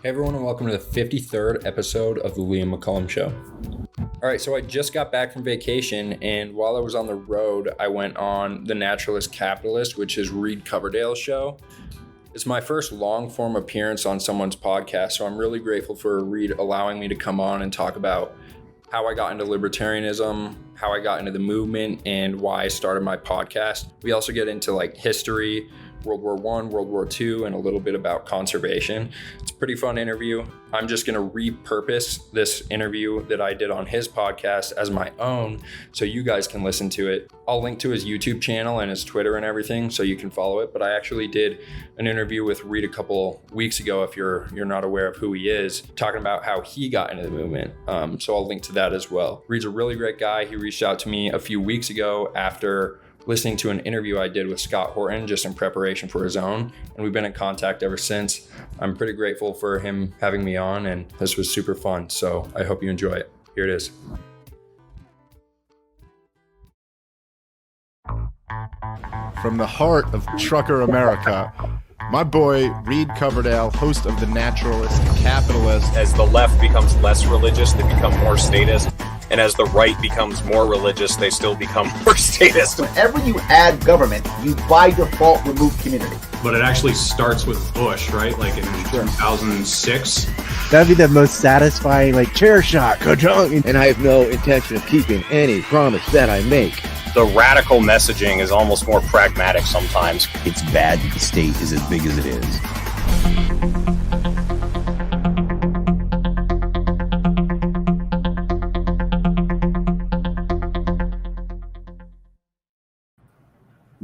Hey everyone, and welcome to the 53rd episode of the Liam McCullum Show. All right, so I just got back from vacation, and while I was on the road, I went on the Naturalist Capitalist, which is Reed Coverdale's show. It's my first long-form appearance on someone's podcast, so I'm really grateful for Reed allowing me to come on and talk about how I got into libertarianism, how I got into the movement, and why I started my podcast. We also get into history, World War I, World War II, and a little bit about conservation. It's a pretty fun interview. I'm just going to repurpose this interview that I did on his podcast as my own so you guys can listen to it. I'll link to his YouTube channel and his Twitter and everything so you can follow it. But I actually did an interview with Reed a couple weeks ago, if you're not aware of who he is, talking about how he got into the movement. So I'll link to that as well. Reed's a really great guy. He reached out to me a few weeks ago after listening to an interview I did with Scott Horton just in preparation for his own, and we've been in contact ever since. I'm pretty grateful for him having me on, and this was super fun, so I hope you enjoy it. Here it is. From the heart of trucker America, my boy Reed Coverdale, host of the Naturalist Capitalist. As the left becomes less religious, they become more statist. And as the right becomes more religious, they still become more statist. Whenever you add government, you by default remove community. But it actually starts with Bush, right? Like in 2006. That'd be the most satisfying, chair shot, ka-chung. And I have no intention of keeping any promise that I make. The radical messaging is almost more pragmatic sometimes. It's bad that the state is as big as it is.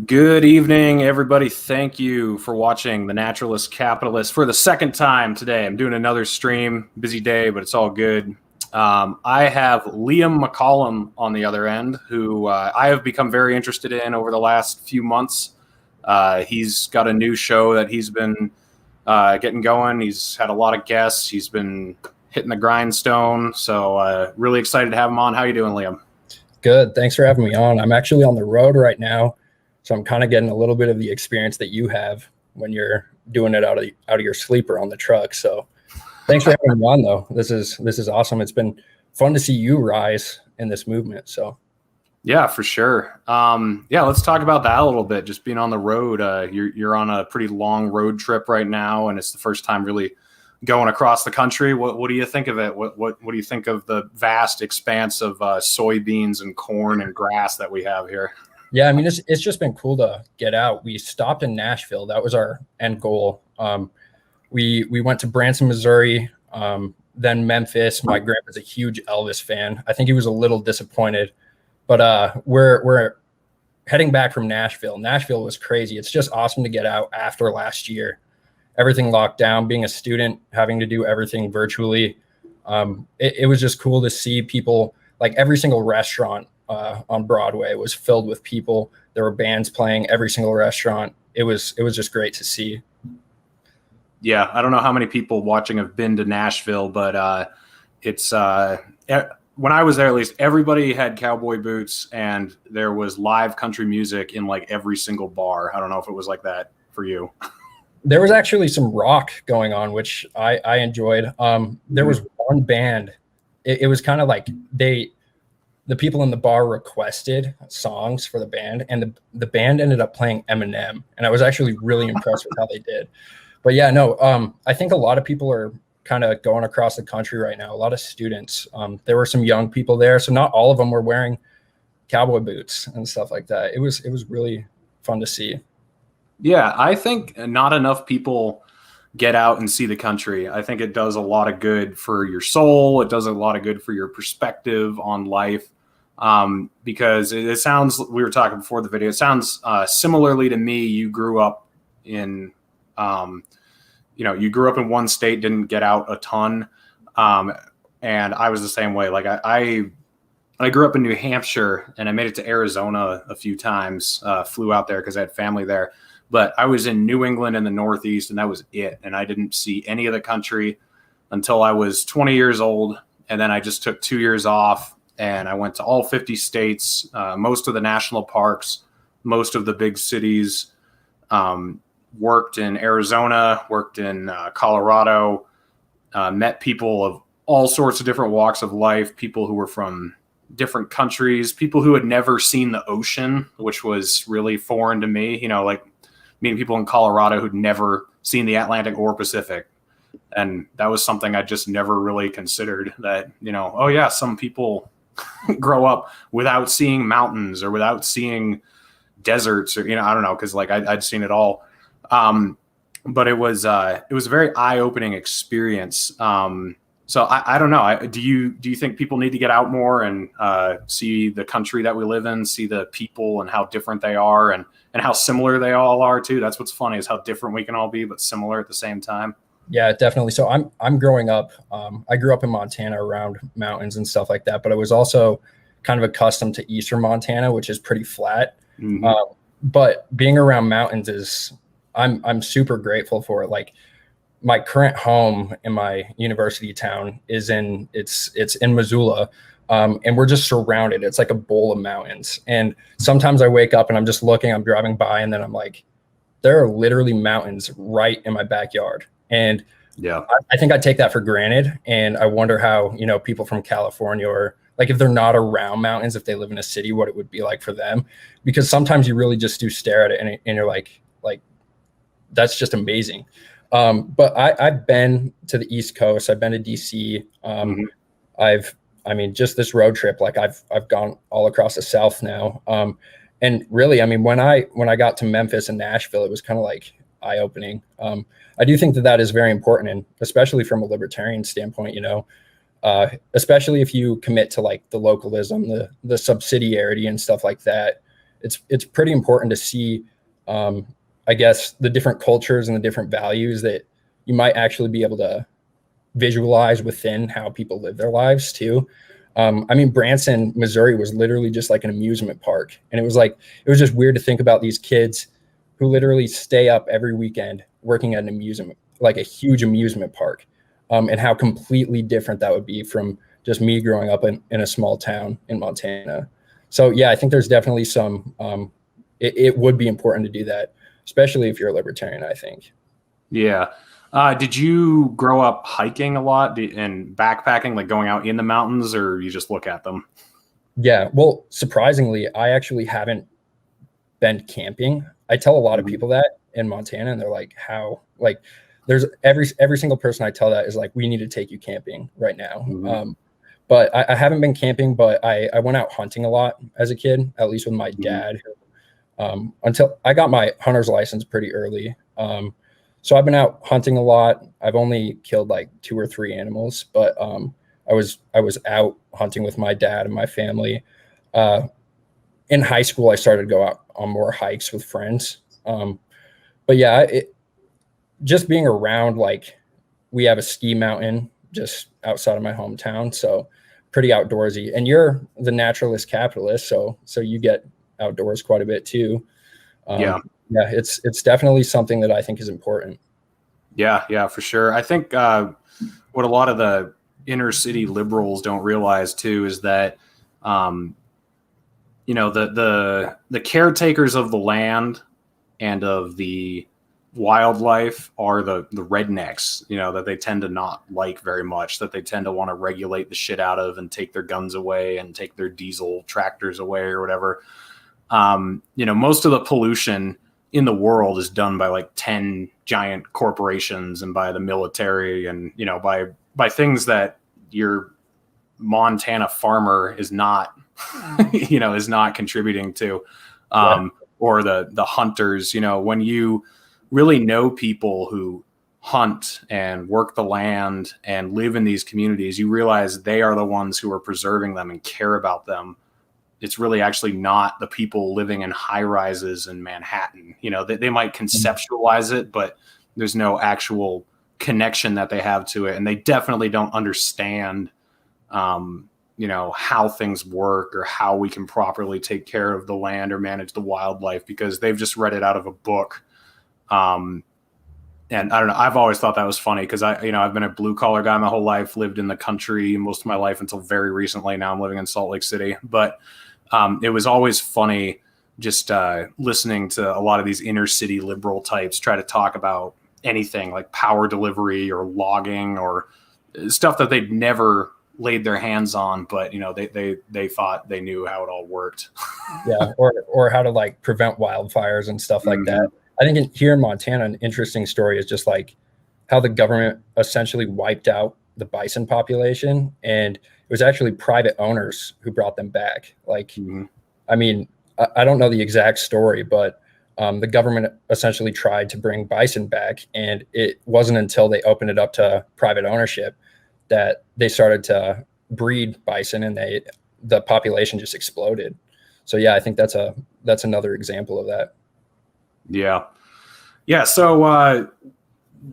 Good evening, everybody. Thank you for watching The Naturalist Capitalist for the second time today. I'm doing another stream. Busy day, but it's all good. I have Liam McCullum on the other end, who I have become very interested in over the last few months. He's got a new show that he's been getting going. He's had a lot of guests. He's been hitting the grindstone. So really excited to have him on. How you doing, Liam? Good. Thanks for having me on. I'm actually on the road right now, so I'm kind of getting a little bit of the experience that you have when you're doing it out of your sleeper on the truck. So thanks for having me on, though. This is awesome. It's been fun to see you rise in this movement. So yeah, for sure. Let's talk about that a little bit. Just being on the road. You're on a pretty long road trip right now, and it's the first time really going across the country. What do you think of it? What do you think of the vast expanse of soybeans and corn and grass that we have here? Yeah, I mean, it's just been cool to get out. We stopped in Nashville. That was our end goal. We went to Branson, Missouri, then Memphis. My grandpa's a huge Elvis fan. I think he was a little disappointed, but we're heading back from Nashville. Nashville was crazy. It's just awesome to get out after last year. Everything locked down, being a student, having to do everything virtually. It was just cool to see people, every single restaurant on Broadway was filled with people. There were bands playing every single restaurant. It was just great to see. Yeah, I don't know how many people watching have been to Nashville, but it's when I was there, at least everybody had cowboy boots, and there was live country music in every single bar. I don't know if it was like that for you. There was actually some rock going on, which I enjoyed. There was one band. It was kind of the people in the bar requested songs for the band, and the band ended up playing Eminem, and I was actually really impressed with how they did. But yeah, no, I think a lot of people are kind of going across the country right now. A lot of students. There were some young people there, so not all of them were wearing cowboy boots and stuff like that. It was really fun to see. Yeah, I think not enough people get out and see the country. I think it does a lot of good for your soul. It does a lot of good for your perspective on life. Because it sounds, we were talking before the video, it sounds similarly to me. You grew up in, you grew up in one state, didn't get out a ton. And I was the same way. I grew up in New Hampshire, and I made it to Arizona a few times, flew out there because I had family there. But I was in New England in the Northeast, and that was it. And I didn't see any of the country until I was 20 years old. And then I just took 2 years off, and I went to all 50 states, most of the national parks, most of the big cities, worked in Arizona, worked in Colorado, met people of all sorts of different walks of life, people who were from different countries, people who had never seen the ocean, which was really foreign to me, like meeting people in Colorado who'd never seen the Atlantic or Pacific. And that was something I just never really considered, that, oh yeah, some people grow up without seeing mountains or without seeing deserts, or, I don't know. Cause like I'd seen it all. But it was a very eye-opening experience. So I don't know. Do you think people need to get out more and see the country that we live in, see the people and how different they are, and how similar they all are too? That's what's funny, is how different we can all be, but similar at the same time. Yeah, definitely. So I'm growing up. I grew up in Montana around mountains and stuff like that, but I was also kind of accustomed to Eastern Montana, which is pretty flat. Mm-hmm. But being around mountains I'm super grateful for it. Like, my current home in my university town is it's in Missoula. And we're just surrounded. It's like a bowl of mountains. And sometimes I wake up and I'm just looking, I'm driving by, and then I'm like, there are literally mountains right in my backyard. And yeah, I think I take that for granted. And I wonder how, people from California, or like if they're not around mountains, if they live in a city, what it would be like for them. Because sometimes you really just do stare at it and you're like, that's just amazing. But I've been to the East Coast. I've been to DC. Just this road trip, like I've gone all across the South now. And really, when I got to Memphis and Nashville, it was kind of like eye-opening. I do think that is very important, and especially from a libertarian standpoint, especially if you commit to like the localism, the subsidiarity and stuff like that. It's pretty important to see, I guess, the different cultures and the different values that you might actually be able to visualize within how people live their lives too. Branson, Missouri was literally just like an amusement park. And it was just weird to think about these kids who literally stay up every weekend working at an amusement, like a huge amusement park, and how completely different that would be from just me growing up in a small town in Montana. So yeah, I think there's definitely some, it would be important to do that, especially if you're a libertarian, I think. Yeah. Did you grow up hiking a lot and backpacking, like going out in the mountains, or you just look at them? Yeah. Well, surprisingly, I actually haven't been camping. I tell a lot of people that in Montana, and they're like, how? Like, there's every single person I tell that is like, we need to take you camping right now. Mm-hmm. But I haven't been camping, but I went out hunting a lot as a kid, at least with my dad, until I got my hunter's license pretty early. So I've been out hunting a lot. I've only killed like 2 or 3 animals, but I was out hunting with my dad and my family. In high school, I started to go out on more hikes with friends. But yeah, just being around, like, we have a ski mountain just outside of my hometown, so pretty outdoorsy. And you're the Naturalist Capitalist, so you get outdoors quite a bit too. Yeah, it's definitely something that I think is important. Yeah, for sure. I think what a lot of the inner city liberals don't realize too is that the caretakers of the land and of the wildlife are the rednecks, that they tend to not like very much, that they tend to want to regulate the shit out of and take their guns away and take their diesel tractors away or whatever. Most of the pollution in the world is done by like 10 giant corporations and by the military and, by things that your Montana farmer is not, is not contributing to, or the hunters. When you really know people who hunt and work the land and live in these communities, you realize they are the ones who are preserving them and care about them. It's really actually not the people living in high rises in Manhattan. They might conceptualize it, but there's no actual connection that they have to it. And they definitely don't understand, how things work or how we can properly take care of the land or manage the wildlife, because they've just read it out of a book. And I don't know, I've always thought that was funny because I've been a blue collar guy my whole life, lived in the country most of my life until very recently. Now I'm living in Salt Lake City, but it was always funny just listening to a lot of these inner city liberal types try to talk about anything like power delivery or logging or stuff that they'd never laid their hands on, but they thought they knew how it all worked. Yeah, or how to like prevent wildfires and stuff like that. I think here in Montana, an interesting story is just like how the government essentially wiped out the bison population, and it was actually private owners who brought them back. Like, I mean, I don't know the exact story, but the government essentially tried to bring bison back, and it wasn't until they opened it up to private ownership that they started to breed bison, and the population just exploded. So yeah, I think that's another example of that. Yeah. So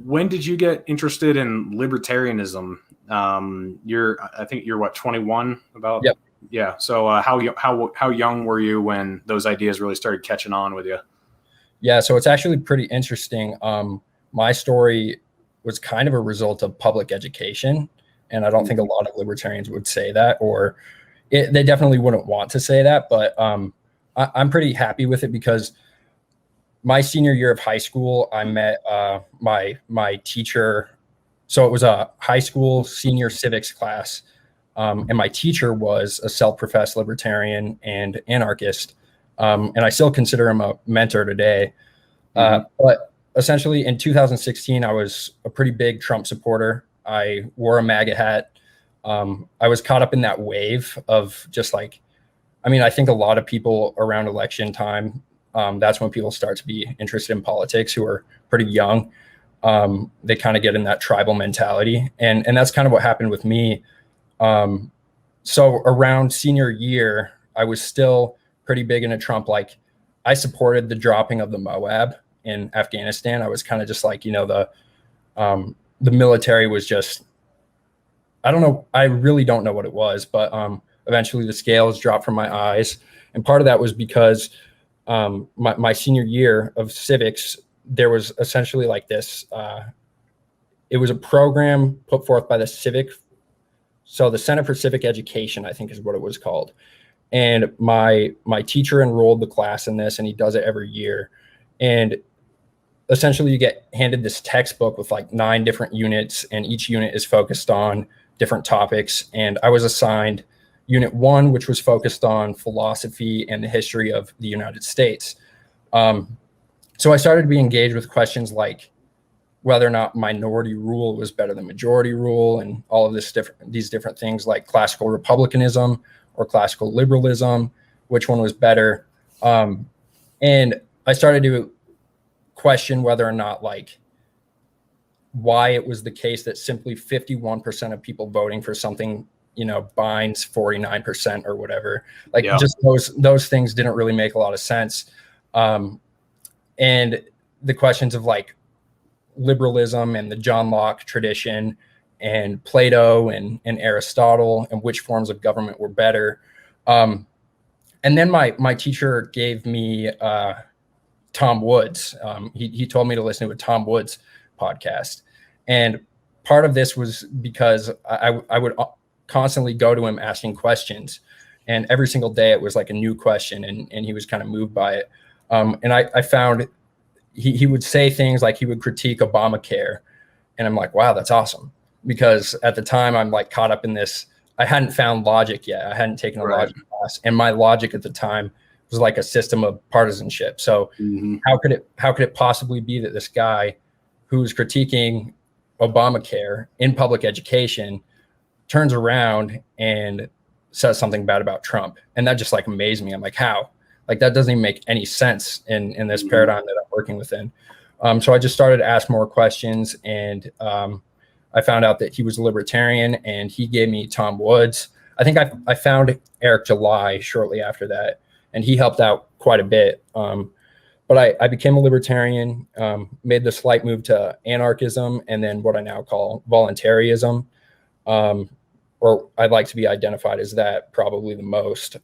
when did you get interested in libertarianism? I think you're what, 21? About? Yep. Yeah. So how young were you when those ideas really started catching on with you? Yeah, so it's actually pretty interesting. My story was kind of a result of public education, and I don't think a lot of libertarians would say that, or they definitely wouldn't want to say that, but I'm pretty happy with it because my senior year of high school, I met my teacher. So it was a high school senior civics class, and my teacher was a self-professed libertarian and anarchist, and I still consider him a mentor today. But essentially in 2016, I was a pretty big Trump supporter. I wore a MAGA hat. I was caught up in that wave of just like, I mean, I think a lot of people around election time, that's when people start to be interested in politics who are pretty young. They kind of get in that tribal mentality. And that's kind of what happened with me. So around senior year, I was still pretty big into Trump. Like, I supported the dropping of the Moab in Afghanistan. I was kind of just like, the military was just, I don't know. I really don't know what it was, but eventually the scales dropped from my eyes. And part of that was because my senior year of civics, there was essentially like this, it was a program put forth by the Center for Civic Education, I think is what it was called. And my teacher enrolled the class in this, and he does it every year. And essentially you get handed this textbook with like 9 different units, and each unit is focused on different topics. And I was assigned Unit 1, which was focused on philosophy and the history of the United States. So I started to be engaged with questions like whether or not minority rule was better than majority rule, and all of these different things like classical republicanism or classical liberalism, which one was better. And I started to question whether or not like why it was the case that simply 51% of people voting for something, binds 49% or whatever. Like, just those things didn't really make a lot of sense. And the questions of like liberalism and the John Locke tradition and Plato and Aristotle and which forms of government were better. And then my teacher gave me Tom Woods. He told me to listen to a Tom Woods podcast. And part of this was because I would constantly go to him asking questions. And every single day it was like a new question, and he was kind of moved by it. And I found he would say things like he would critique Obamacare. And I'm like, wow, that's awesome. Because at the time I'm like caught up in this, I hadn't found logic yet. I hadn't taken a logic class. And my logic at the time was like a system of partisanship. So how could it possibly be that this guy who's critiquing Obamacare in public education turns around and says something bad about Trump? And that just like amazed me. I'm like, how? Like, that doesn't even make any sense in this paradigm that I'm working within. So I just started to ask more questions, and I found out that he was a libertarian, and he gave me Tom Woods. I think I found Eric July shortly after that, and he helped out quite a bit. But I became a libertarian, made the slight move to anarchism, and then what I now call voluntarism, or I'd like to be identified as that probably the most.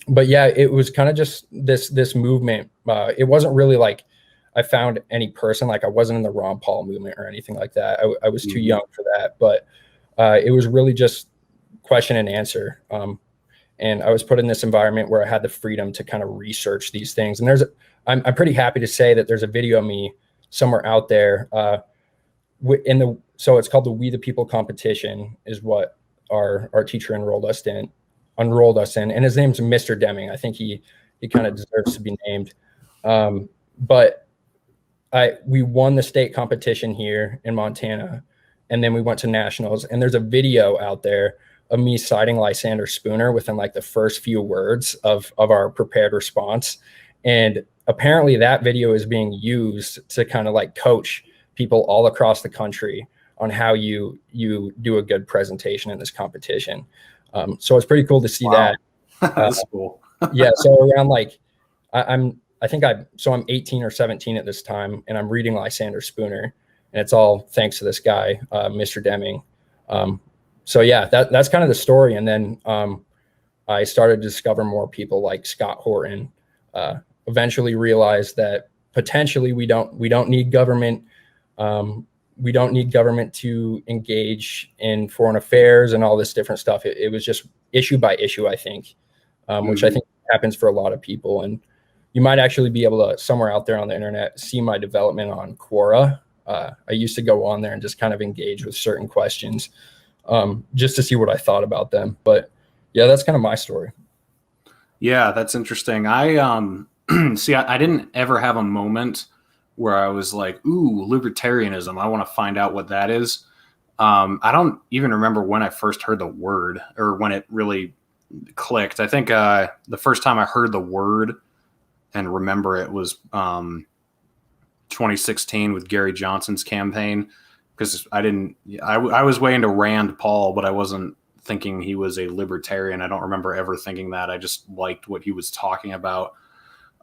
But yeah, it was kind of just this movement. It wasn't really like I found any person, like I wasn't in the Ron Paul movement or anything like that. I was too young for that, but it was really just question and answer. And I was put in this environment where I had the freedom to kind of research these things. And I'm pretty happy to say that there's a video of me somewhere out there. So it's called the We the People competition is what our teacher enrolled us in, and his name's Mr. Deming. I think he kind of deserves to be named. But we won the state competition here in Montana, and then we went to nationals, and there's a video out there of me citing Lysander Spooner within like the first few words of our prepared response. And apparently that video is being used to kind of like coach people all across the country on how you do a good presentation in this competition. So it's pretty cool to see that. That's cool. Yeah. So around like, I'm 18 or 17 at this time, and I'm reading Lysander Spooner, and it's all thanks to this guy, Mr. Deming. So yeah, that's kind of the story. And then I started to discover more people like Scott Horton, eventually realized that potentially we don't need government. We don't need government to engage in foreign affairs and all this different stuff. It was just issue by issue, I think, which I think happens for a lot of people. And you might actually be able to, somewhere out there on the internet, see my development on Quora. I used to go on there and just kind of engage with certain questions just to see what I thought about them. But yeah, that's kind of my story. Yeah, that's interesting. I see, I didn't ever have a moment where I was like, ooh, libertarianism, I want to find out what that is. I don't even remember when I first heard the word or when it really clicked. I think the first time I heard the word and remember it was 2016 with Gary Johnson's campaign, because I was way into Rand Paul, but I wasn't thinking he was a libertarian. I don't remember ever thinking that. I just liked what he was talking about.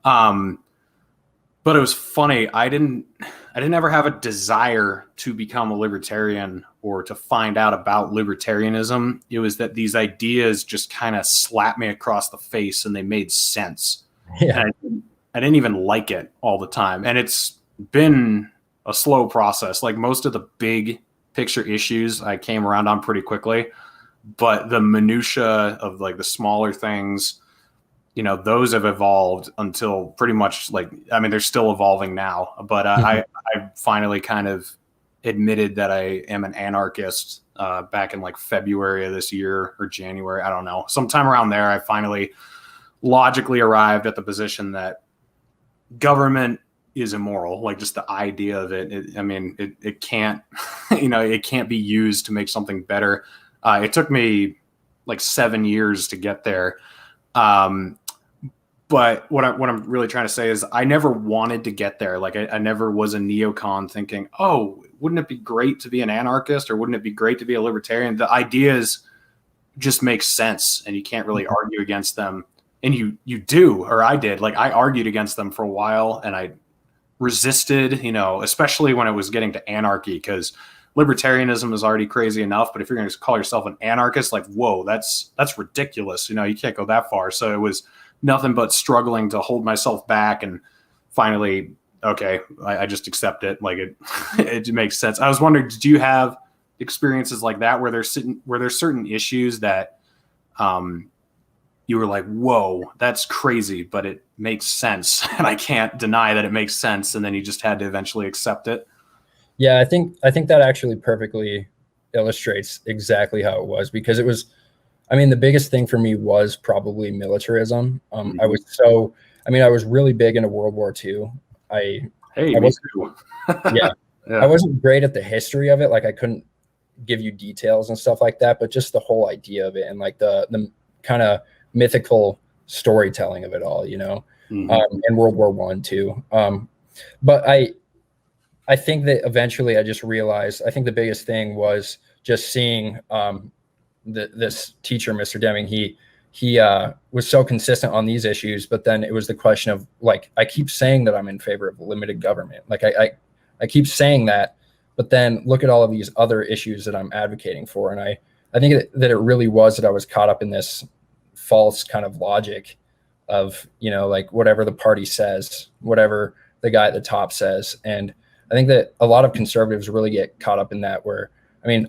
But it was funny. I didn't ever have a desire to become a libertarian or to find out about libertarianism. It was that these ideas just kind of slapped me across the face and they made sense. Yeah. And I didn't even like it all the time. And it's been a slow process. Like most of the big picture issues I came around on pretty quickly, but the minutia of like the smaller things, those have evolved until pretty much they're still evolving now, but I finally kind of admitted that I am an anarchist back in like February of this year or January. I don't know. Sometime around there, I finally logically arrived at the position that government is immoral. Like just the idea of it. It can't, it can't be used to make something better. It took me like 7 years to get there. But what I'm really trying to say is I never wanted to get there. Like I never was a neocon thinking, oh, wouldn't it be great to be an anarchist or wouldn't it be great to be a libertarian? The ideas just make sense and you can't really argue against them. And you do, or I did. Like I argued against them for a while and I resisted, especially when it was getting to anarchy, because libertarianism is already crazy enough. But if you're going to call yourself an anarchist, like, whoa, that's ridiculous. You can't go that far. So it was nothing but struggling to hold myself back, and finally, okay, I just accept it. Like it makes sense. I was wondering, did you have experiences like that where there's certain issues that you were like, whoa, that's crazy, but it makes sense, and I can't deny that it makes sense, and then you just had to eventually accept it? Yeah, I think that actually perfectly illustrates exactly how it was, because it was, the biggest thing for me was probably militarism. I was really big into World War II. I wasn't great at the history of it. Like I couldn't give you details and stuff like that, but just the whole idea of it and like the kind of mythical storytelling of it all, and World War I too. But I think that eventually I just realized, I think the biggest thing was just seeing, this teacher, Mr. Deming, he was so consistent on these issues, but then it was the question of like, I keep saying that I'm in favor of limited government. Like I keep saying that, but then look at all of these other issues that I'm advocating for. And I think that it really was that I was caught up in this false kind of logic of, like whatever the party says, whatever the guy at the top says. And I think that a lot of conservatives really get caught up in that, where,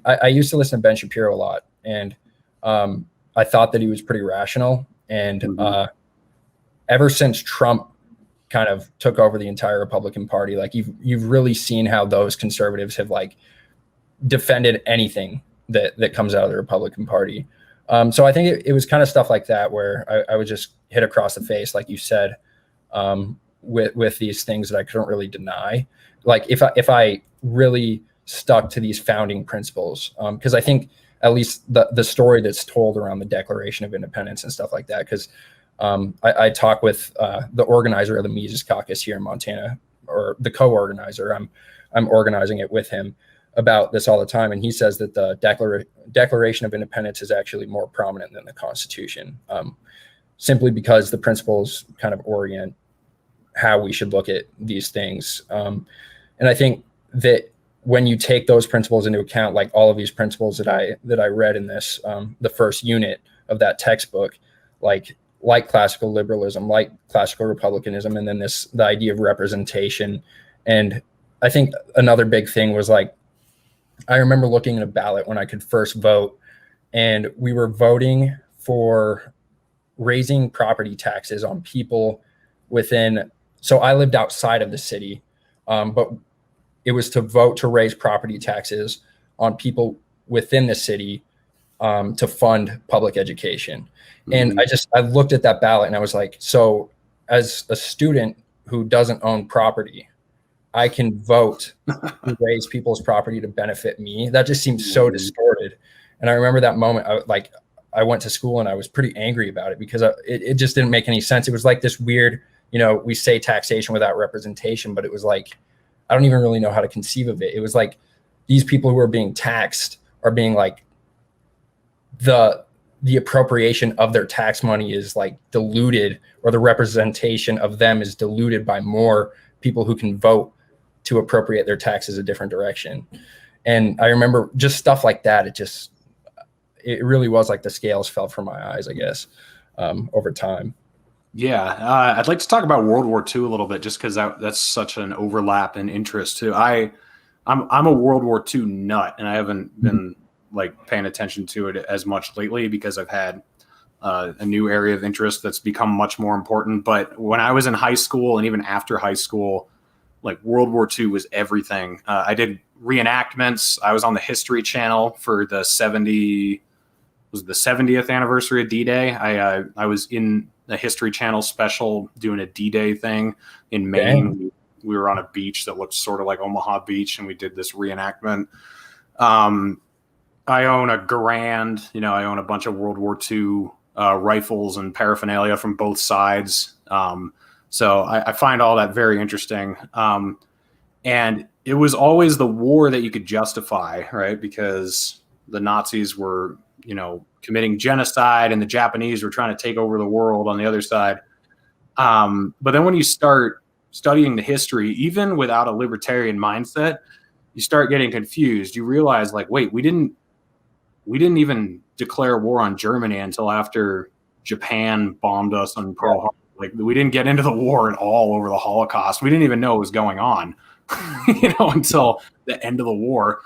I used to listen to Ben Shapiro a lot, and I thought that he was pretty rational. And ever since Trump kind of took over the entire Republican Party. Like you've really seen how those conservatives have like defended anything that comes out of the Republican Party. So I think it was kind of stuff like that where I would just hit across the face, like you said, with these things that I couldn't really deny. Like if I really stuck to these founding principles, because I think at least the story that's told around the Declaration of Independence and stuff like that, because I talk with the organizer of the Mises Caucus here in Montana, or the co-organizer. I'm organizing it with him about this all the time, and he says that the Declaration of Independence is actually more prominent than the Constitution, simply because the principles kind of orient how we should look at these things. And I think that when you take those principles into account, like all of these principles that I read in this, the first unit of that textbook, like classical liberalism, like classical republicanism, and then the idea of representation. And I think another big thing was like, I remember looking at a ballot when I could first vote, and we were voting for raising property taxes on people within. So I lived outside of the city, but it was to vote to raise property taxes on people within the city to fund public education. Mm-hmm. And I looked at that ballot and I was like, so as a student who doesn't own property, I can vote to raise people's property to benefit me. That just seems so distorted. And I remember that moment, I went to school and I was pretty angry about it because it just didn't make any sense. It was like this weird, we say taxation without representation, but it was like, I don't even really know how to conceive of it. It was like these people who are being taxed are being like, the appropriation of their tax money is like diluted, or the representation of them is diluted by more people who can vote to appropriate their taxes a different direction. And I remember just stuff like that. It really was like the scales fell from my eyes, I guess, over time. Yeah. I'd like to talk about World War II a little bit, just because that's such an overlap in interest too. I'm a World War II nut, and I haven't been like paying attention to it as much lately because I've had a new area of interest that's become much more important. But when I was in high school and even after high school, like World War II was everything. I did reenactments. I was on the History Channel for the 70th anniversary of D-Day. I was in the History Channel special doing a D-Day thing in Maine. Dang. We were on a beach that looked sort of like Omaha Beach, and we did this reenactment. I own a Garand, I own a bunch of World War II rifles and paraphernalia from both sides. So I find all that very interesting. And it was always the war that you could justify, right? Because the Nazis were, committing genocide, and the Japanese were trying to take over the world on the other side. But then when you start studying the history, even without a libertarian mindset, you start getting confused. You realize, like, wait, we didn't even declare war on Germany until after Japan bombed us on Pearl Harbor. Like, we didn't get into the war at all over the Holocaust. We didn't even know what was going on, until the end of the war.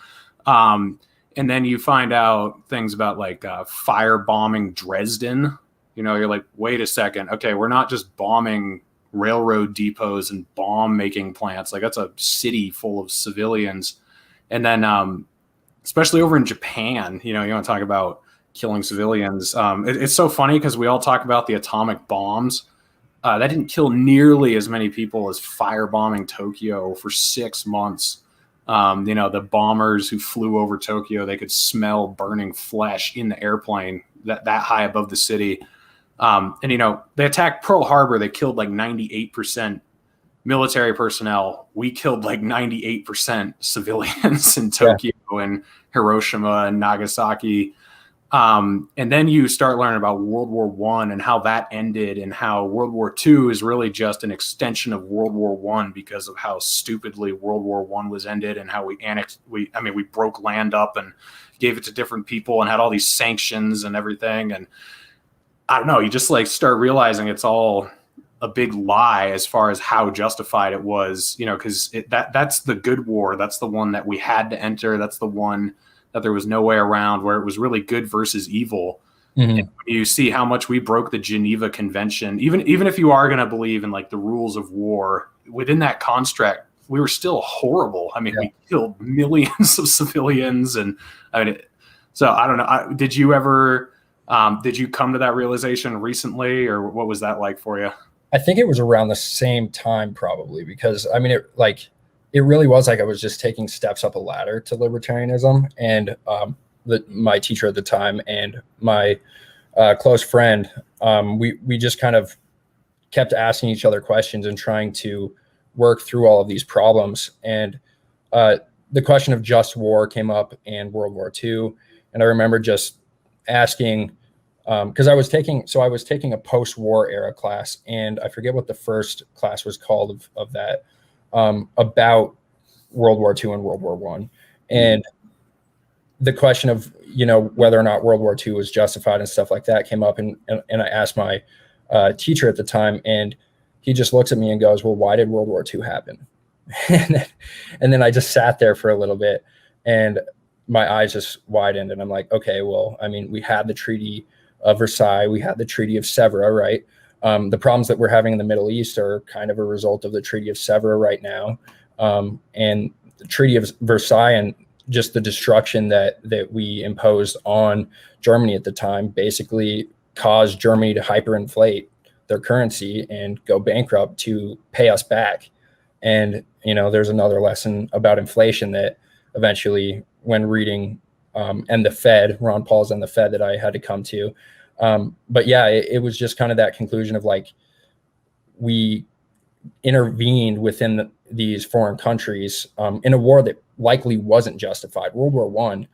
And then you find out things about like firebombing Dresden. You're like, wait a second. Okay, we're not just bombing railroad depots and bomb making plants. Like, that's a city full of civilians. And then, especially over in Japan, you want to talk about killing civilians. It's so funny because we all talk about the atomic bombs. That didn't kill nearly as many people as firebombing Tokyo for 6 months. The bombers who flew over Tokyo, they could smell burning flesh in the airplane that high above the city. And they attacked Pearl Harbor. They killed like 98% military personnel. We killed like 98% civilians in Tokyo and Hiroshima and Nagasaki. And then you start learning about World War I and how that ended, and how World War II is really just an extension of World War I because of how stupidly World War I was ended, and how we broke land up and gave it to different people and had all these sanctions and everything. And I don't know, you just like start realizing it's all a big lie as far as how justified it was, because that's the good war. That's the one that we had to enter. That's the one that there was no way around, where it was really good versus evil. Mhm. You see how much we broke the Geneva Convention. Even if you are going to believe in like the rules of war within that construct, we were still horrible. I mean, we killed millions of civilians, and I mean, so I don't know. Did you ever? Did you come to that realization recently, or what was that like for you? I think it was around the same time, probably, because I mean, it really was like I was just taking steps up a ladder to libertarianism, and my teacher at the time and my close friend, we just kind of kept asking each other questions and trying to work through all of these problems. And the question of just war came up and World War II. And I remember just asking, because I was taking a post-war era class, and I forget what the first class was called of that, about World War II and World War I. And the question of, whether or not World War II was justified and stuff like that came up. And I asked my teacher at the time, and he just looks at me and goes, well, why did World War II happen? and then I just sat there for a little bit, and my eyes just widened, and I'm like, okay, well, I mean, we had the Treaty of Versailles, we had the Treaty of Sèvres, right? The problems that we're having in the Middle East are kind of a result of the Treaty of Sèvres right now. And the Treaty of Versailles and just the destruction that we imposed on Germany at the time basically caused Germany to hyperinflate their currency and go bankrupt to pay us back. And, there's another lesson about inflation that eventually, when reading and the Fed, Ron Paul's and the Fed, that I had to come to. But yeah, it was just kind of that conclusion of like, we intervened within these foreign countries in a war that likely wasn't justified. World War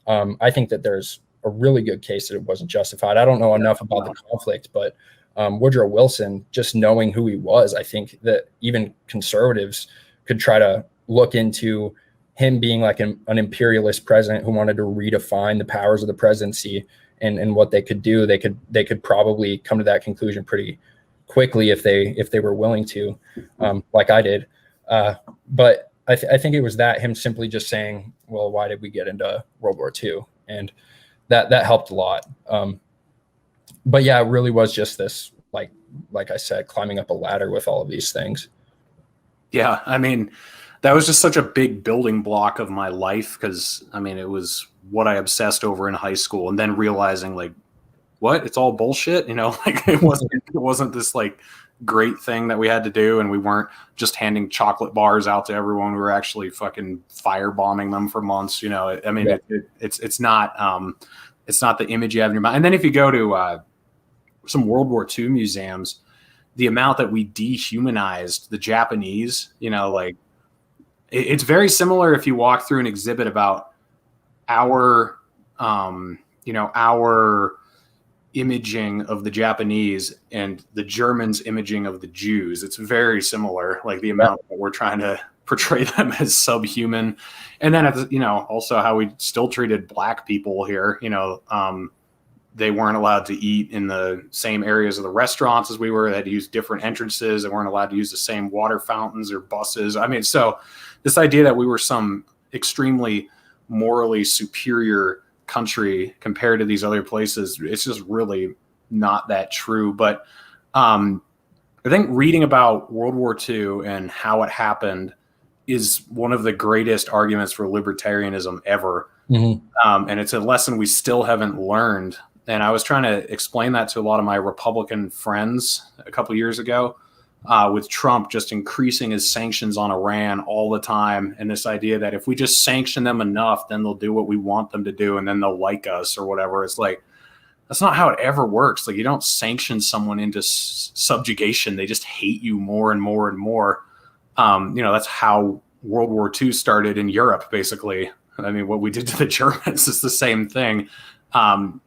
I, I think that there's a really good case that it wasn't justified. I don't know enough about the conflict, but Woodrow Wilson, just knowing who he was, I think that even conservatives could try to look into him being like an imperialist president who wanted to redefine the powers of the presidency and what they could do. They could probably come to that conclusion pretty quickly if they were willing to, like I did. But I think it was that, him simply just saying, well, why did we get into World War II? And that helped a lot. But yeah, it really was just this, like I said, climbing up a ladder with all of these things. Yeah, I mean, that was just such a big building block of my life, because I mean, it was what I obsessed over in high school, and then realizing like, what, it's all bullshit, like it wasn't this like great thing that we had to do, and we weren't just handing chocolate bars out to everyone. We were actually fucking firebombing them for months. I mean, yeah. It's not the image you have in your mind. And then if you go to some World War II museums, the amount that we dehumanized the Japanese, like it's very similar if you walk through an exhibit about our imaging of the Japanese and the Germans' imaging of the Jews. It's very similar, like the amount that we're trying to portray them as subhuman. And then, also how we still treated black people here. They weren't allowed to eat in the same areas of the restaurants as we were. They had to use different entrances. They weren't allowed to use the same water fountains or buses. I mean, so this idea that we were some extremely morally superior country compared to these other places, it's just really not that true. But I think reading about World War II and how it happened is one of the greatest arguments for libertarianism ever. Mm-hmm. And it's a lesson we still haven't learned. And I was trying to explain that to a lot of my Republican friends a couple of years ago, with Trump just increasing his sanctions on Iran all the time. And this idea that if we just sanction them enough, then they'll do what we want them to do, and then they'll like us or whatever. It's like, that's not how it ever works. Like, you don't sanction someone into subjugation. They just hate you more and more and more. That's how World War II started in Europe, basically. I mean, what we did to the Germans is the same thing.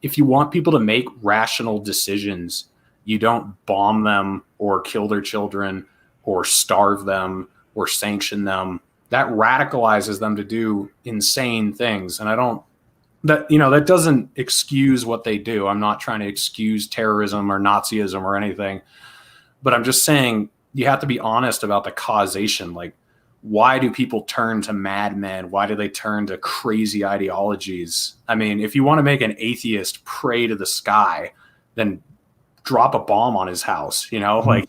If you want people to make rational decisions, you don't bomb them or kill their children or starve them or sanction them. That radicalizes them to do insane things. And that doesn't excuse what they do. I'm not trying to excuse terrorism or Nazism or anything, but I'm just saying you have to be honest about the causation. Like, why do people turn to madmen? Why do they turn to crazy ideologies? I mean, if you want to make an atheist pray to the sky, then drop a bomb on his house, like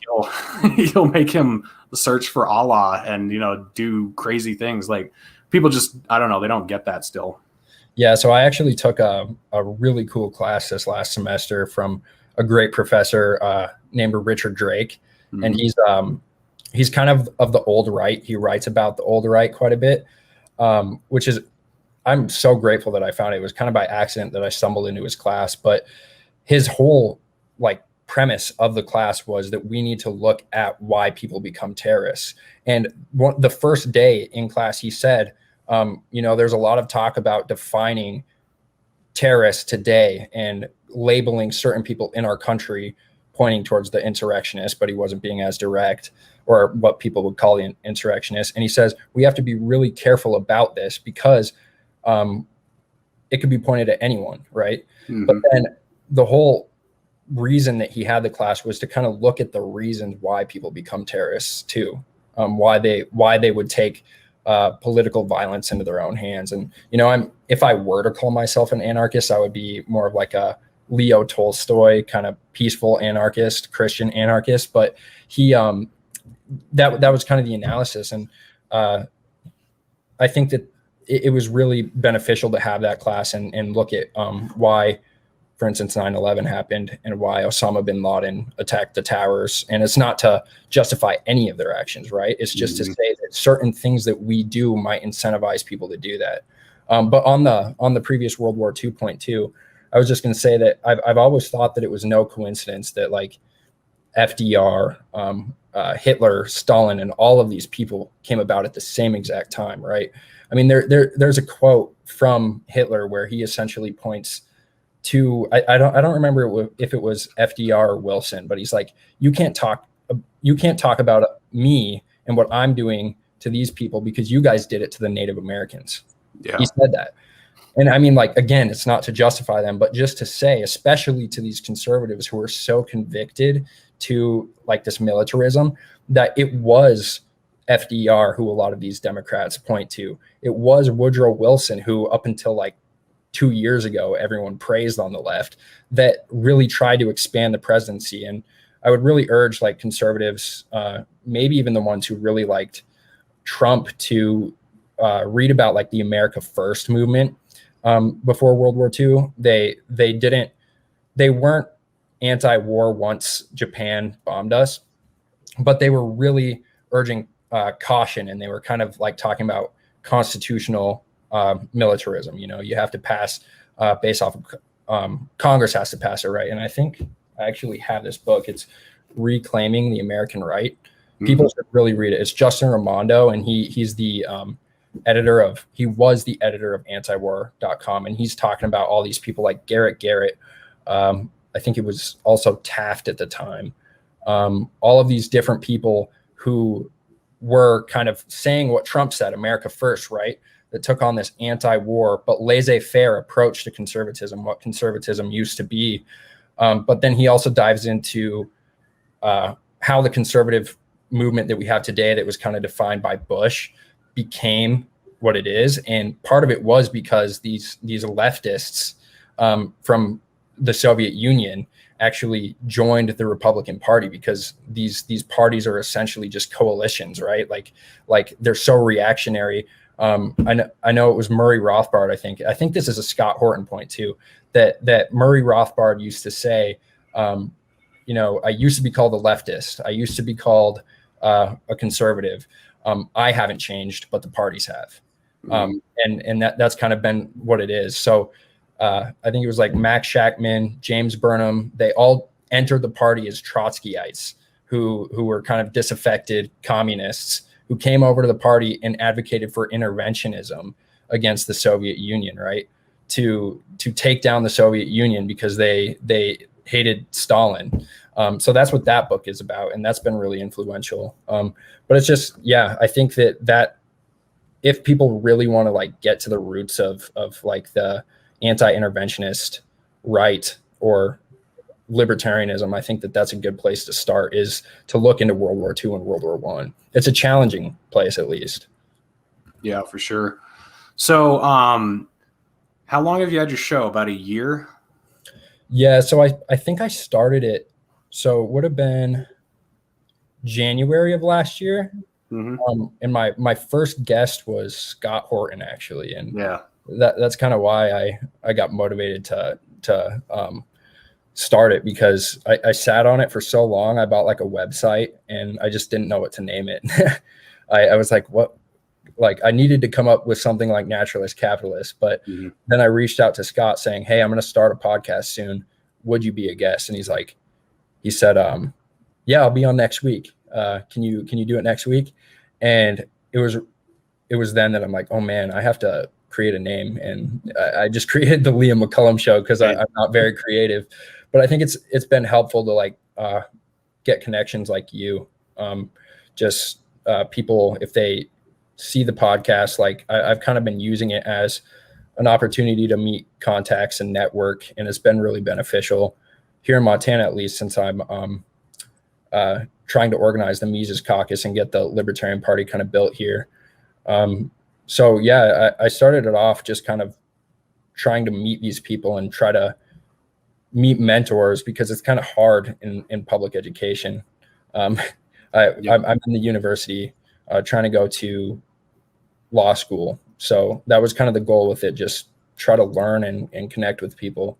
you'll make him search for Allah and, do crazy things. Like people just, I don't know, they don't get that still. Yeah. So I actually took a really cool class this last semester from a great professor named Richard Drake. Mm-hmm. And he's kind of the old right. He writes about the old right quite a bit, which is, I'm so grateful that I found it. It was kind of by accident that I stumbled into his class, but his whole premise of the class was that we need to look at why people become terrorists. And the first day in class, he said, there's a lot of talk about defining terrorists today and labeling certain people in our country pointing towards the insurrectionists, but he wasn't being as direct, or what people would call the insurrectionists. And he says, we have to be really careful about this because it could be pointed at anyone, right? Mm-hmm. But then the whole reason that he had the class was to kind of look at the reasons why people become terrorists too, why they would take political violence into their own hands. And, if I were to call myself an anarchist, I would be more of like a Leo Tolstoy kind of peaceful anarchist, Christian anarchist. But he, that was kind of the analysis. And I think that it was really beneficial to have that class and look at why, for instance, 9/11 happened and why Osama bin Laden attacked the towers. And it's not to justify any of their actions, right? It's just to say that certain things that we do might incentivize people to do that. But on the previous World War 2.2, I was just going to say that I've always thought that it was no coincidence that FDR, Hitler, Stalin, and all of these people came about at the same exact time, right? I mean, there's a quote from Hitler where he essentially points to, I don't remember if it was FDR or Wilson, but he's like, you can't talk about me and what I'm doing to these people because you guys did it to the Native Americans. Yeah. He said that. And I mean, again, it's not to justify them, but just to say, especially to these conservatives who are so convicted to this militarism, that it was FDR who a lot of these Democrats point to. It was Woodrow Wilson who, up until 2 years ago, everyone praised on the left, that really tried to expand the presidency. And I would really urge conservatives, maybe even the ones who really liked Trump, to read about the America First movement. Before World War II, they weren't anti-war once Japan bombed us, but they were really urging caution, and they were kind of talking about constitutional militarism. You have to pass based off of Congress has to pass it, right? And I think I actually have this book. It's Reclaiming the American Right. Mm-hmm. People should really read it. It's Justin Raimondo, and he's the he was the editor of antiwar.com, and he's talking about all these people like Garrett Garrett. I think it was also Taft at the time. All of these different people who were kind of saying what Trump said, America first, right? That took on this anti-war but laissez-faire approach to conservatism, what conservatism used to be. But then he also dives into how the conservative movement that we have today, that was kind of defined by Bush, became what it is. And part of it was because these leftists from the Soviet Union actually joined the Republican Party, because these parties are essentially just coalitions, right? Like they're so reactionary. I know it was Murray Rothbard. I think this is a Scott Horton point too, that Murray Rothbard used to say, I used to be called a leftist. I used to be called a conservative. I haven't changed, but the parties have. And that's kind of been what it is. So I think it was Max Shachtman, James Burnham, they all entered the party as Trotskyites who were kind of disaffected communists who came over to the party and advocated for interventionism against the Soviet Union, right? To take down the Soviet Union because they hated Stalin. So that's what that book is about. And that's been really influential. But it's just, I think that if people really want to get to the roots of the anti-interventionist right or libertarianism, I think that that's a good place to start, is to look into World War II and World War I. it's a challenging place at least. Yeah, for sure. So, how long have you had your show? About a year? Yeah, so I think I started it, so it would have been January of last year. And my first guest was Scott Horton, actually, and Yeah. that's kind of why I got motivated to start it, because I sat on it for so long. I bought like a website and I just didn't know what to name it. I was like, what? Like I needed to come up with something like Naturalist Capitalist, but then I reached out to Scott saying, hey, I'm going to start a podcast soon. Would you be a guest? And he said, yeah, I'll be on next week. Can you do it next week? And it was then that I'm like, oh man, I have to create a name. And I just created the Liam McCullum Show, because I'm not very creative, but I think it's been helpful to like get connections like you. People, if they see the podcast, like I've kind of been using it as an opportunity to meet contacts and network, and it's been really beneficial here in Montana, at least, since I'm trying to organize the Mises Caucus and get the Libertarian Party kind of built here. So yeah, I started it off just kind of trying to meet these people and try to meet mentors, because it's kind of hard in public education. I'm in the university trying to go to law school. So that was kind of the goal with it, just try to learn and connect with people.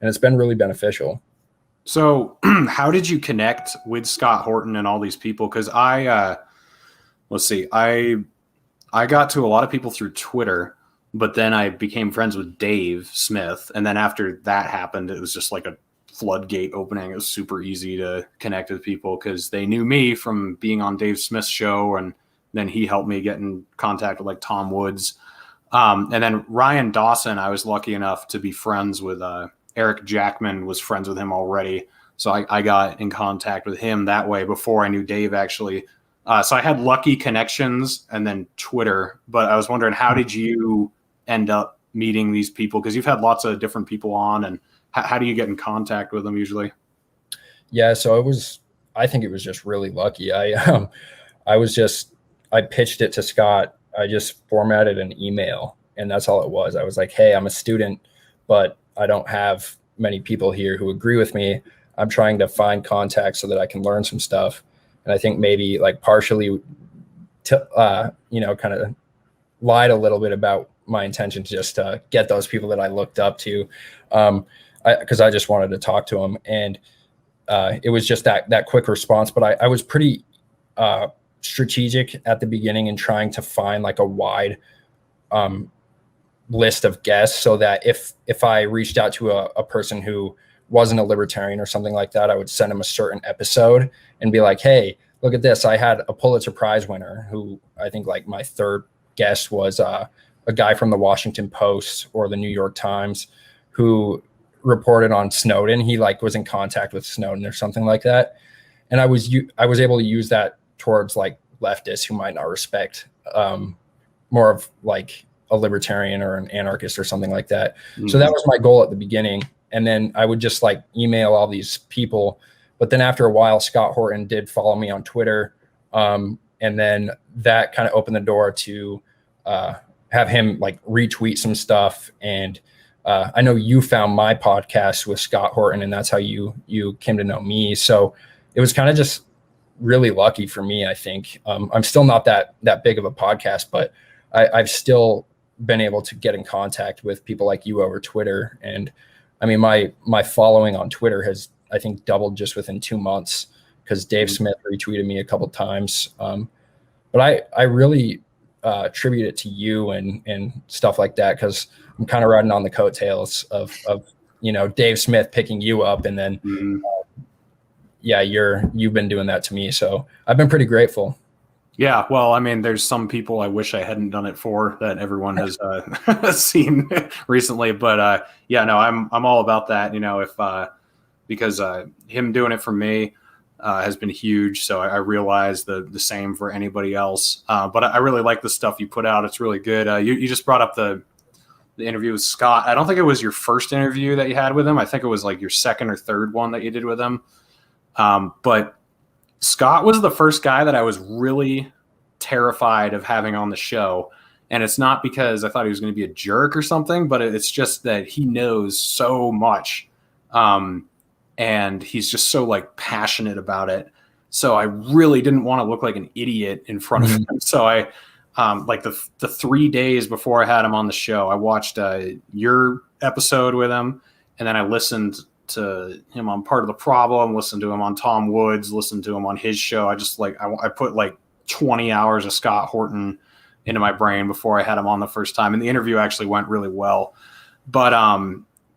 And it's been really beneficial. So how did you connect with Scott Horton and all these people? Because I got to a lot of people through Twitter, but then I became friends with Dave Smith. And then after that happened, it was just like a floodgate opening. It was super easy to connect with people because they knew me from being on Dave Smith's show. And then he helped me get in contact with like Tom Woods. And then Ryan Dawson, I was lucky enough to be friends with Eric Jackman, was friends with him already. So I got in contact with him that way before I knew Dave, actually. So I had lucky connections and then Twitter. But I was wondering, how did you end up meeting these people? Because you've had lots of different people on, and how do you get in contact with them usually? Yeah, so I think it was just really lucky. I pitched it to Scott. I just formatted an email, and that's all it was. I was like, hey, I'm a student, but I don't have many people here who agree with me. I'm trying to find contacts so that I can learn some stuff. And I think maybe like partially kind of lied a little bit about my intention to just get those people that I looked up to, because I just wanted to talk to them. And it was just that quick response. But I was pretty strategic at the beginning in trying to find like a wide list of guests, so that if I reached out to a person who wasn't a libertarian or something like that, I would send them a certain episode and be like, hey, look at this. I had a Pulitzer Prize winner who I think like my third guest was a guy from the Washington Post or the New York Times who reported on Snowden. He like was in contact with Snowden or something like that. And I was able to use that towards like leftists who might not respect more of like a libertarian or an anarchist or something like that. Mm-hmm. So that was my goal at the beginning. And then I would just like email all these people. But then after a while, Scott Horton did follow me on Twitter. And then that kind of opened the door to have him like retweet some stuff. And I know you found my podcast with Scott Horton, and that's how you came to know me. So it was kind of just really lucky for me, I think. I'm still not that big of a podcast, but I've still been able to get in contact with people like you over Twitter. And I mean, my following on Twitter has, I think, doubled just within 2 months, because Dave Smith retweeted me a couple of times. But I really attribute it to you and stuff like that, because I'm kind of riding on the coattails of Dave Smith picking you up, and then you've been doing that to me. So I've been pretty grateful. Yeah, well, I mean, there's some people I wish I hadn't done it for that everyone has seen recently, but I'm all about that. Because him doing it for me has been huge. So I realize the same for anybody else. But I really like the stuff you put out. It's really good. You just brought up the interview with Scott. I don't think it was your first interview that you had with him. I think it was like your second or third one that you did with him. But Scott was the first guy that I was really terrified of having on the show. And it's not because I thought he was going to be a jerk or something, but it's just that he knows so much. And he's just so like passionate about it. So I really didn't want to look like an idiot in front of him. So I, like the 3 days before I had him on the show, I watched your episode with him, and then I listened to him on Part of the Problem, listened to him on Tom Woods, listened to him on his show. I just like, I put like 20 hours of Scott Horton into my brain before I had him on the first time. And the interview actually went really well. But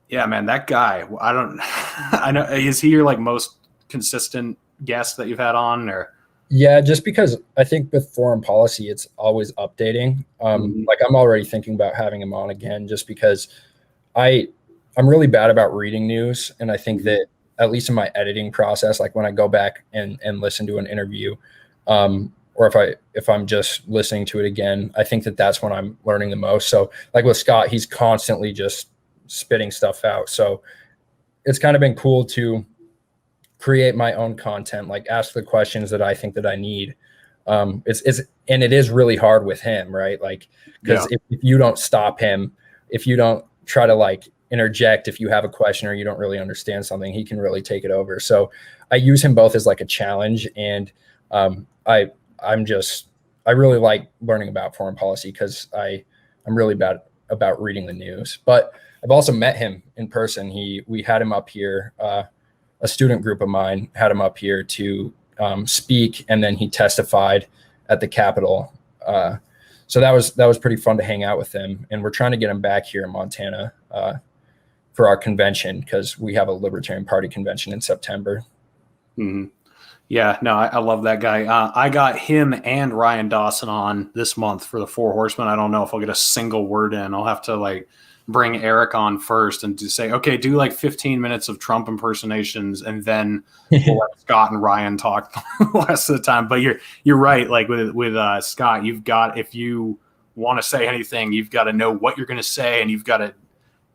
yeah, man, that guy, I know, is he your like most consistent guest that you've had on? Or Yeah, just because I think with foreign policy, it's always updating. Like I'm already thinking about having him on again, just because I'm really bad about reading news. And I think that at least in my editing process, like when I go back and listen to an interview, or if I'm just listening to it again, I think that that's when I'm learning the most. So like with Scott, he's constantly just spitting stuff out. So it's kind of been cool to create my own content, like ask the questions that I think that I need. And it is really hard with him, right? Like, because if you don't stop him, if you don't try to like interject, if you have a question or you don't really understand something, he can really take it over. So I use him both as like a challenge. And I really like learning about foreign policy because I'm really bad about reading the news. But I've also met him in person. We had him up here, a student group of mine had him up here to speak, and then he testified at the Capitol. So that was pretty fun to hang out with him. And we're trying to get him back here in Montana for our convention, because we have a Libertarian Party convention in September. Mm-hmm. Yeah, no, I love that guy. I got him and Ryan Dawson on this month for the Four Horsemen. I don't know if I'll get a single word in. I'll have to like bring Eric on first and to say, okay, do like 15 minutes of Trump impersonations, and then we'll let Scott and Ryan talk the rest of the time. But you're right. Like with Scott, you've got, if you want to say anything, you've got to know what you're going to say, and you've got to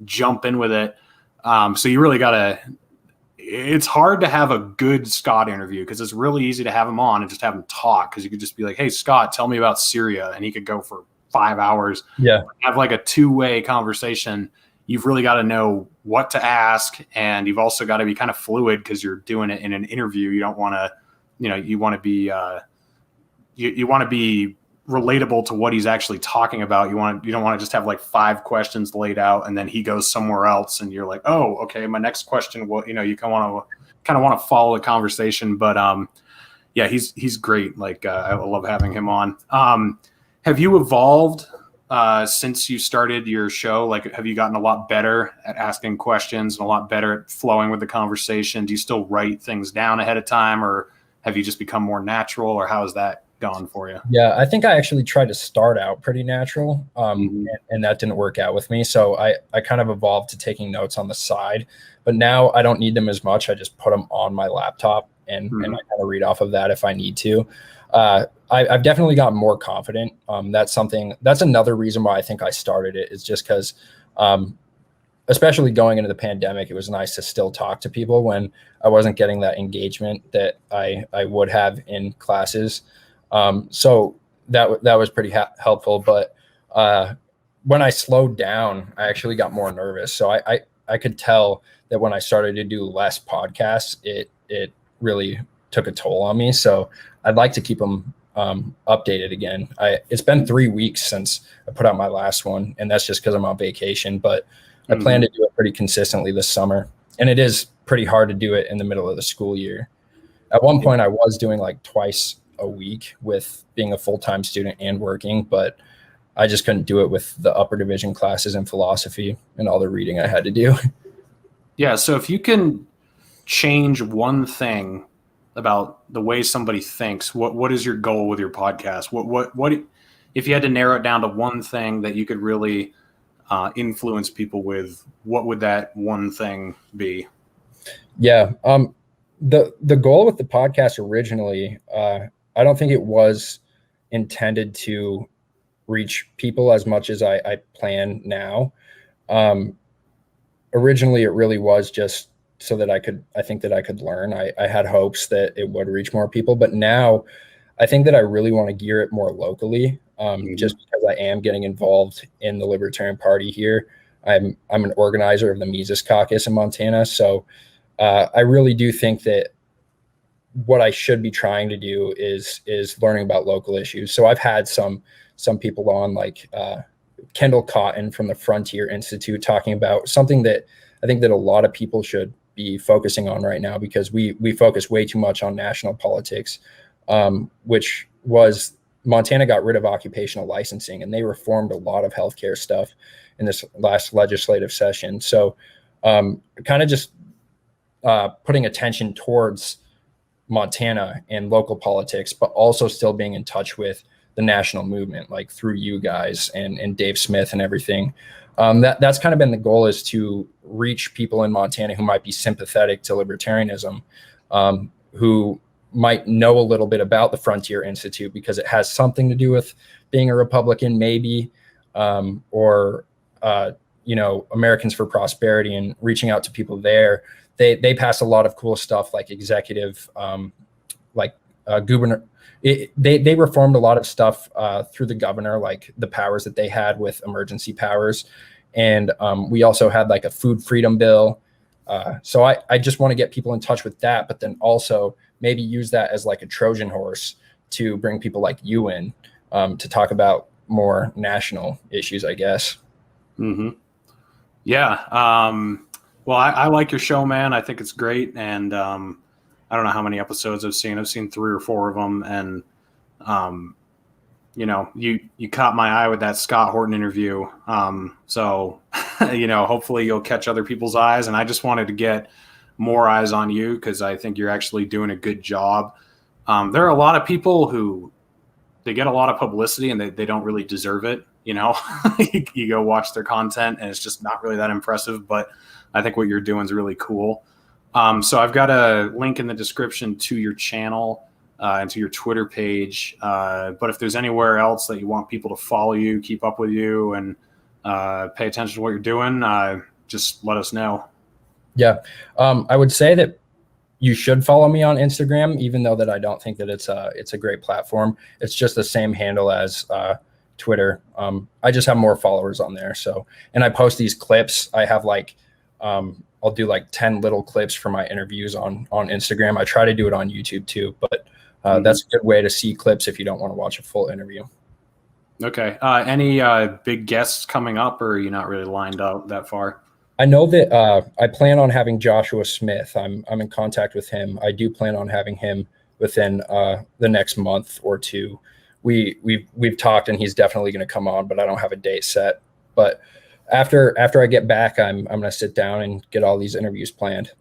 jump in with it. So you really got to, it's hard to have a good Scott interview, because it's really easy to have him on and just have him talk, because you could just be like, hey, Scott, tell me about Syria. And he could go for 5 hours. Yeah. Have like a two-way conversation. You've really got to know what to ask. And you've also got to be kind of fluid, because you're doing it in an interview. You don't want to, you want to be, you want to be relatable to what he's actually talking about. You don't want to just have like 5 questions laid out and then he goes somewhere else and you're like, oh, okay, my next question. Well, you kind of want to follow the conversation, but yeah, he's great. Like I love having him on. Have you evolved since you started your show? Like, have you gotten a lot better at asking questions and a lot better at flowing with the conversation? Do you still write things down ahead of time, or have you just become more natural, or how has that gone for you? Yeah, I think I actually tried to start out pretty natural, and that didn't work out with me. So I kind of evolved to taking notes on the side, but now I don't need them as much. I just put them on my laptop and I kind of read off of that if I need to. I've definitely gotten more confident. That's another reason why I think I started it, is just because, especially going into the pandemic, it was nice to still talk to people when I wasn't getting that engagement that I would have in classes. So that was pretty helpful. But when I slowed down, I actually got more nervous. So I could tell that when I started to do less podcasts, it really took a toll on me. So I'd like to keep them updated again. It's been 3 weeks since I put out my last one, and that's just because I'm on vacation. But I plan to do it pretty consistently this summer. And it is pretty hard to do it in the middle of the school year. At one point, I was doing like twice a week with being a full-time student and working, but I just couldn't do it with the upper division classes in philosophy and all the reading I had to do. Yeah. So if you can change one thing about the way somebody thinks, what is your goal with your podcast? What if you had to narrow it down to one thing that you could really influence people with, what would that one thing be? Yeah. The goal with the podcast originally, I don't think it was intended to reach people as much as I plan now. Originally, it really was just so that I think that I could learn. I had hopes that it would reach more people, but now I think that I really want to gear it more locally, just because I am getting involved in the Libertarian Party here. I'm an organizer of the Mises Caucus in Montana, so I really do think that what I should be trying to do is learning about local issues. So I've had some people on, like Kendall Cotton from the Frontier Institute, talking about something that I think that a lot of people should be focusing on right now, because we focus way too much on national politics, which was Montana got rid of occupational licensing, and they reformed a lot of healthcare stuff in this last legislative session. So kind of just putting attention towards Montana and local politics, but also still being in touch with the national movement, like through you guys and Dave Smith and everything. That's kind of been the goal, is to reach people in Montana who might be sympathetic to libertarianism, who might know a little bit about the Frontier Institute because it has something to do with being a Republican, maybe, or Americans for Prosperity, and reaching out to people there. They pass a lot of cool stuff, like executive, governor. They reformed a lot of stuff through the governor, like the powers that they had with emergency powers. And we also had like a food freedom bill. So I just want to get people in touch with that, but then also maybe use that as like a Trojan horse to bring people like you in to talk about more national issues, I guess. Mm-hmm. Yeah. Well, I like your show, man. I think it's great. And I don't know how many episodes I've seen. I've seen 3 or 4 of them. And, you caught my eye with that Scott Horton interview. So, hopefully you'll catch other people's eyes. And I just wanted to get more eyes on you, because I think you're actually doing a good job. There are a lot of people who they get a lot of publicity and they don't really deserve it. You go watch their content and it's just not really that impressive, but I think what you're doing is really cool. So I've got a link in the description to your channel and to your Twitter page. But if there's anywhere else that you want people to follow you, keep up with you, and pay attention to what you're doing, just let us know. Yeah. I would say that you should follow me on Instagram, even though that I don't think that it's a great platform. It's just the same handle as Twitter. I just have more followers on there. So, and I post these clips. I have like, I'll do like 10 little clips for my interviews on Instagram. I try to do it on YouTube too, but that's a good way to see clips if you don't want to watch a full interview. Okay. Any big guests coming up, or are you not really lined up that far? I know that I plan on having Joshua Smith. I'm in contact with him. I do plan on having him within the next month or two. We've talked, and he's definitely going to come on, but I don't have a date set. But after I get back, I'm going to sit down and get all these interviews planned.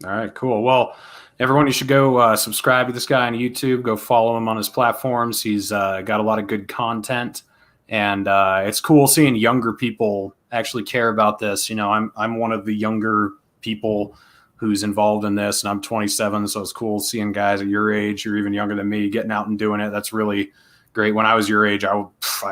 All right, cool. Well, everyone, you should go subscribe to this guy on YouTube. Go follow him on his platforms. He's got a lot of good content, and it's cool seeing younger people actually care about this. I'm one of the younger people who's involved in this, and I'm 27, so it's cool seeing guys at your age or even younger than me getting out and doing it. That's really great. When I was your age, I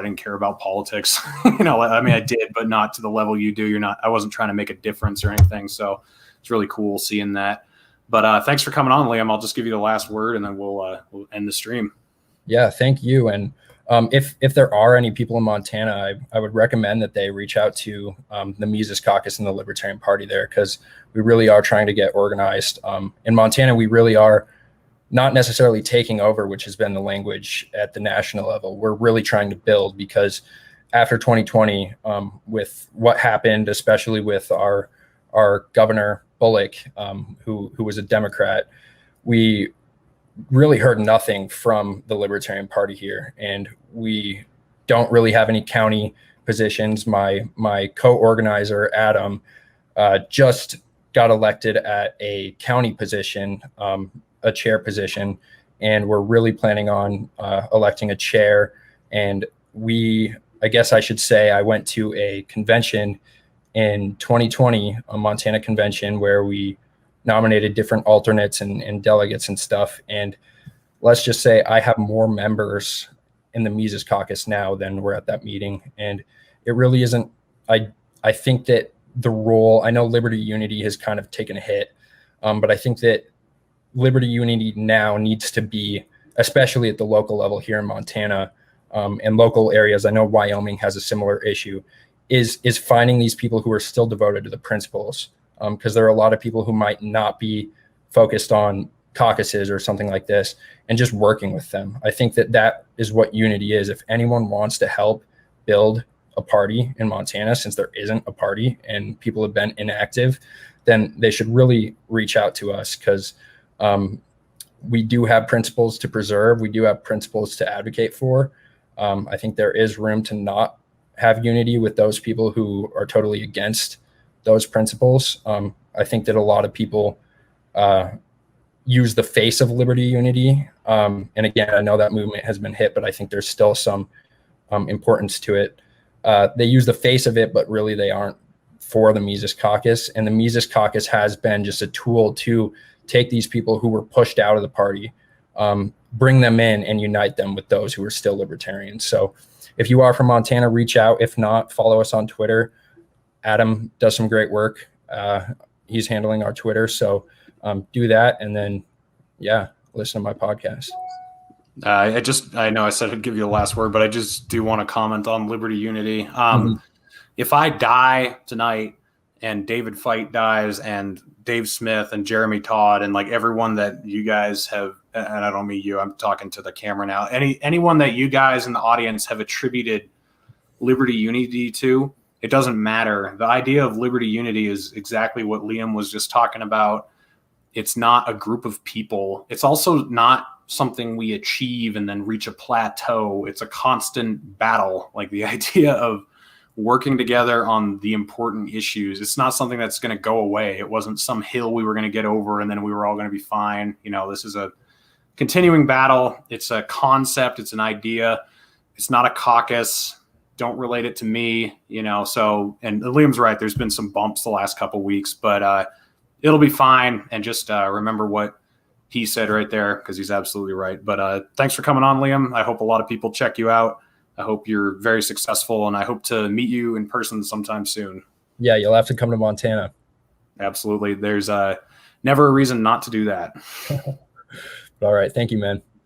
didn't care about politics. I did, but not to the level you do. I wasn't trying to make a difference or anything. So it's really cool seeing that. But thanks for coming on, Liam. I'll just give you the last word, and then we'll end the stream. Yeah, thank you. And if there are any people in Montana, I would recommend that they reach out to the Mises Caucus and the Libertarian Party there, because we really are trying to get organized. In Montana, we really are not necessarily taking over, which has been the language at the national level. We're really trying to build, because after 2020, with what happened, especially with our governor Bullock, who was a Democrat, we really heard nothing from the Libertarian Party here, and we don't really have any county positions. My co-organizer Adam just got elected at a county position, a chair position, and we're really planning on electing a chair. And I guess I should say, I went to a convention in 2020, a Montana convention, where we nominated different alternates and delegates and stuff. And let's just say I have more members in the Mises Caucus now than were at that meeting. And it really isn't, I think that the role. I know Liberty Unity has kind of taken a hit, but I think that Liberty Unity now needs to be, especially at the local level here in Montana, and local areas. I know Wyoming has a similar issue, is finding these people who are still devoted to the principles, because there are a lot of people who might not be focused on caucuses or something like this, and just working with them. I think that is what unity is. If anyone wants to help build a party in Montana, since there isn't a party and people have been inactive, then they should really reach out to us, because we do have principles to preserve. We do have principles to advocate for. I think there is room to not have unity with those people who are totally against those principles. I think that a lot of people use the face of Liberty Unity. And again, I know that movement has been hit, but I think there's still some importance to it. They use the face of it, but really they aren't for the Mises Caucus. And the Mises Caucus has been just a tool to take these people who were pushed out of the party, bring them in and unite them with those who are still libertarians. So if you are from Montana, reach out. If not, follow us on Twitter. Adam does some great work. He's handling our Twitter. So do that. And then, listen to my podcast. I know I said I'd give you the last word, but I just do want to comment on Liberty Unity. If I die tonight and David Fite dies and Dave Smith and Jeremy Todd and like everyone that you guys have, and I don't mean you, I'm talking to the camera now, anyone that you guys in the audience have attributed Liberty Unity to, it doesn't matter. The idea of Liberty Unity is exactly what Liam was just talking about. It's not a group of people. It's also not something we achieve and then reach a plateau. It's a constant battle. Like the idea of working together on the important issues. It's not something that's going to go away. It wasn't some hill we were going to get over and then we were all going to be fine. You know, this is a continuing battle. It's a concept. It's an idea. It's not a caucus. Don't relate it to me, you know. So, and Liam's right. There's been some bumps the last couple of weeks, but it'll be fine. And just remember what he said right there, because he's absolutely right. But thanks for coming on, Liam. I hope a lot of people check you out. I hope you're very successful, and I hope to meet you in person sometime soon. Yeah, you'll have to come to Montana. Absolutely. There's never a reason not to do that. All right. Thank you, man.